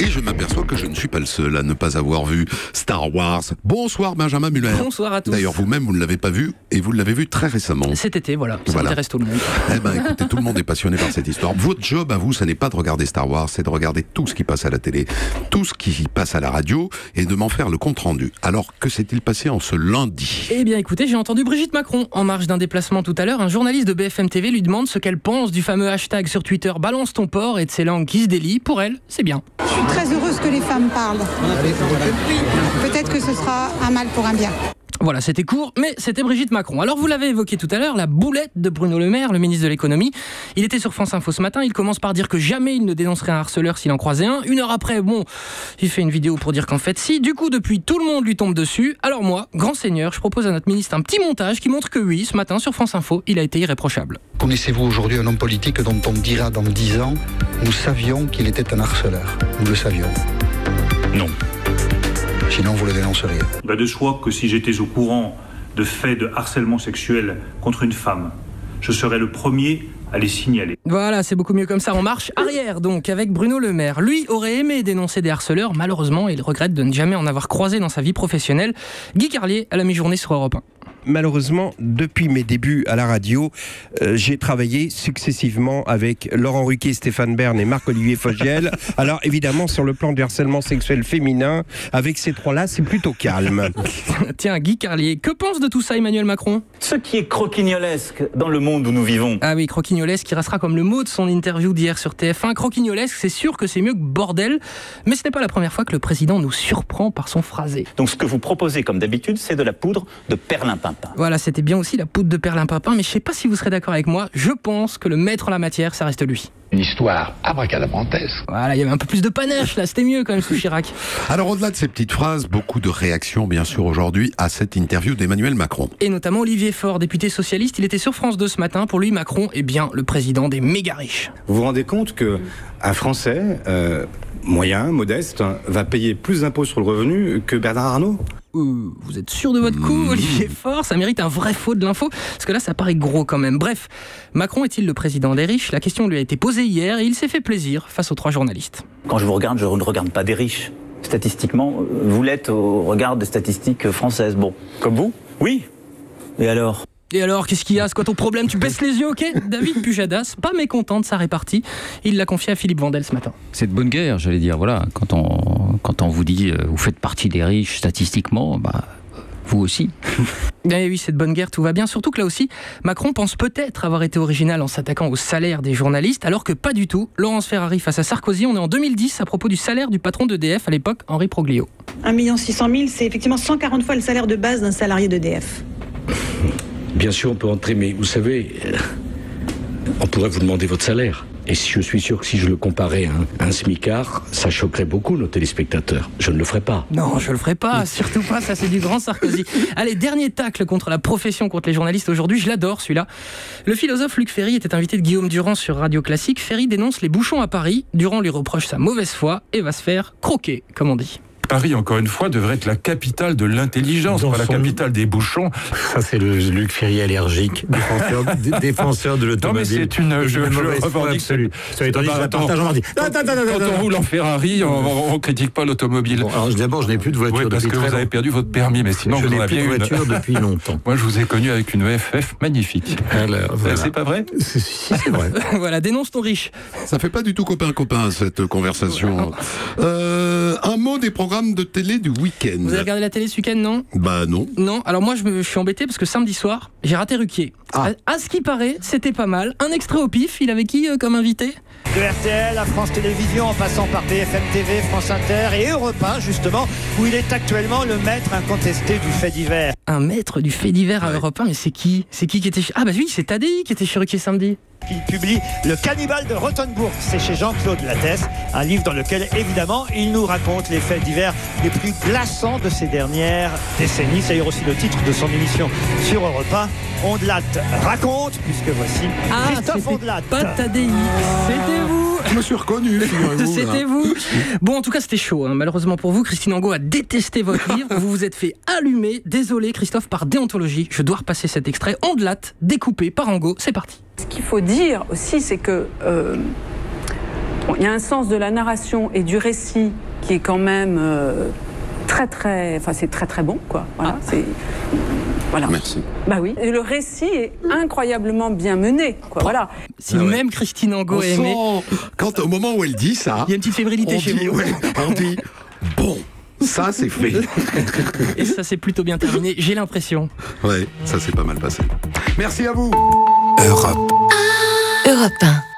Et je m'aperçois que je ne suis pas le seul à ne pas avoir vu Star Wars. Bonsoir Benjamin Muller. Bonsoir à tous. D'ailleurs, vous-même, vous ne l'avez pas vu et vous l'avez vu très récemment. Cet été, voilà. Ça intéresse tout le monde. Eh ben, écoutez, tout le monde est passionné par cette histoire. Votre job à vous, ça n'est pas de regarder Star Wars, c'est de regarder tout ce qui passe à la télé, tout ce qui passe à la radio et de m'en faire le compte-rendu. Alors, que s'est-il passé en ce lundi ? Eh bien, écoutez, j'ai entendu Brigitte Macron en marge d'un déplacement tout à l'heure. Un journaliste de BFM TV lui demande ce qu'elle pense du fameux hashtag sur Twitter « Balance ton porc » et de ses langues qui se délient. Pour elle, c'est bien. Je suis très heureuse que les femmes parlent. Peut-être que ce sera un mal pour un bien. Voilà, c'était court, mais c'était Brigitte Macron. Alors, vous l'avez évoqué tout à l'heure, la boulette de Bruno Le Maire, le ministre de l'économie. Il était sur France Info ce matin, il commence par dire que jamais il ne dénoncerait un harceleur s'il en croisait un. Une heure après, il fait une vidéo pour dire qu'en fait si. Du coup, depuis, tout le monde lui tombe dessus. Alors moi, grand seigneur, je propose à notre ministre un petit montage qui montre que oui, ce matin, sur France Info, il a été irréprochable. Connaissez-vous aujourd'hui un homme politique dont on dira dans 10 ans « Nous savions qu'il était un harceleur ». Nous le savions. Non. Sinon, vous le dénonceriez. Il va de soi que si j'étais au courant de faits de harcèlement sexuel contre une femme, je serais le premier à les signaler. Voilà, c'est beaucoup mieux comme ça. On marche arrière donc avec Bruno Le Maire. Lui aurait aimé dénoncer des harceleurs. Malheureusement, il regrette de ne jamais en avoir croisé dans sa vie professionnelle. Guy Carlier à la mi-journée sur Europe 1. Malheureusement, depuis mes débuts à la radio, j'ai travaillé successivement avec Laurent Ruquier, Stéphane Bern et Marc-Olivier Fogiel. Alors évidemment, sur le plan du harcèlement sexuel féminin, avec ces trois-là, c'est plutôt calme. Tiens, Guy Carlier, que pense de tout ça Emmanuel Macron ? Ce qui est croquignolesque dans le monde où nous vivons. Ah oui, croquignolesque qui restera comme le mot de son interview d'hier sur TF1. Croquignolesque, c'est sûr que c'est mieux que bordel, mais ce n'est pas la première fois que le président nous surprend par son phrasé. Donc ce que vous proposez comme d'habitude, c'est de la poudre de perlimpinpin. Voilà, c'était bien aussi la poudre de perlimpinpin, mais je sais pas si vous serez d'accord avec moi, je pense que le maître en la matière, ça reste lui. Une histoire abracadabrantesque. Voilà, il y avait un peu plus de panache là, c'était mieux quand même sous Chirac. Alors au-delà de ces petites phrases, beaucoup de réactions bien sûr aujourd'hui à cette interview d'Emmanuel Macron. Et notamment Olivier Faure, député socialiste, il était sur France 2 ce matin. Pour lui, Macron est bien le président des méga riches. Vous vous rendez compte qu'un Français moyen, modeste, va payer plus d'impôts sur le revenu que Bernard Arnault ? Vous êtes sûr de votre coup, Olivier Faure ? Ça mérite un vrai faux de l'info, parce que là, ça paraît gros quand même. Bref, Macron est-il le président des riches ? La question lui a été posée hier et il s'est fait plaisir face aux trois journalistes. Quand je vous regarde, je ne regarde pas des riches. Statistiquement, vous l'êtes au regard des statistiques françaises. Bon, comme vous ? Oui. Et alors ? Et alors, qu'est-ce qu'il y a ? C'est quoi ton problème ? Tu baisses les yeux, ok ? David Pujadas, pas mécontent de sa répartie, il l'a confié à Philippe Vandel ce matin. C'est de bonne guerre, j'allais dire. Voilà, quand on vous dit vous faites partie des riches statistiquement, vous aussi. Eh oui, c'est de bonne guerre, tout va bien. Surtout que là aussi, Macron pense peut-être avoir été original en s'attaquant au salaire des journalistes, alors que pas du tout. Laurence Ferrari face à Sarkozy, on est en 2010 à propos du salaire du patron d'EDF à l'époque, Henri Proglio. 1 600 000, c'est effectivement 140 fois le salaire de base d'un salarié d'EDF. Bien sûr, on peut entrer, mais vous savez, on pourrait vous demander votre salaire. Et je suis sûr que si je le comparais à un smicard, ça choquerait beaucoup nos téléspectateurs. Je ne le ferai pas. Non, je le ferai pas, surtout pas, ça c'est du grand Sarkozy. Allez, dernier tacle contre la profession, contre les journalistes aujourd'hui, je l'adore celui-là. Le philosophe Luc Ferry était invité de Guillaume Durand sur Radio Classique. Ferry dénonce les bouchons à Paris, Durand lui reproche sa mauvaise foi et va se faire croquer, comme on dit. Paris, encore une fois, devrait être la capitale de l'intelligence, pas la capitale des bouchons. Ça, c'est le Luc Ferry allergique, défenseur de l'automobile. Non, mais c'est une... Je revendique absolue. Quand on roule en Ferrari, on critique pas l'automobile. Bon, alors, d'abord, je n'ai plus de voiture depuis parce que vous avez perdu votre permis, mais sinon je vous en n'ai plus aviez de voiture une. depuis longtemps. Moi, je vous ai connu avec une EFF magnifique. Alors, voilà. C'est pas vrai ? Si, c'est vrai. Voilà, dénonce ton riche. Ça fait pas du tout copain-copain cette conversation. Un mot des programmes de télé du week-end. Vous avez regardé la télé ce week-end, non ? Bah non. Non, alors moi je suis embêté parce que samedi soir, j'ai raté Ruquier. À ce qui paraît, c'était pas mal. Un extrait au pif, il avait qui comme invité ? De RTL à France Télévisions, en passant par BFM TV, France Inter et Europe 1, justement, où il est actuellement le maître incontesté du fait divers. Un maître du fait divers à Europe 1, mais c'est qui ? C'est qui était chez... Ah bah oui, c'est Tadei qui était chez Ruquier samedi. Il publie Le Cannibale de Rothenburg. C'est chez Jean-Claude Lattès, un livre dans lequel, évidemment, il nous raconte les faits divers les plus glaçants de ces dernières décennies. C'est d'ailleurs aussi le titre de son émission sur Europe 1. Ondelat raconte, puisque voici Christophe Ondelat. Pas Tadei, c'était vous. Je me suis reconnu, figurez-vous. C'était vous. Bon, en tout cas, c'était chaud. Malheureusement pour vous, Christine Angot a détesté votre livre. Vous vous êtes fait allumer. Désolé, Christophe, par déontologie. Je dois repasser cet extrait. Ondelat, découpé par Angot. C'est parti. Ce qu'il faut dire aussi, c'est que Bon, il y a un sens de la narration et du récit qui est quand même c'est très très bon, quoi. Voilà, voilà. Merci. Bah oui. Et le récit est incroyablement bien mené, quoi. Voilà. Si même Christine Angot a aimé. Quand au moment où elle dit ça, il y a une petite fébrilité chez vous. Ouais, on dit bon. Ça, c'est fait. Et ça, c'est plutôt bien terminé, j'ai l'impression. Ouais, ça s'est pas mal passé. Merci à vous. Europe 1.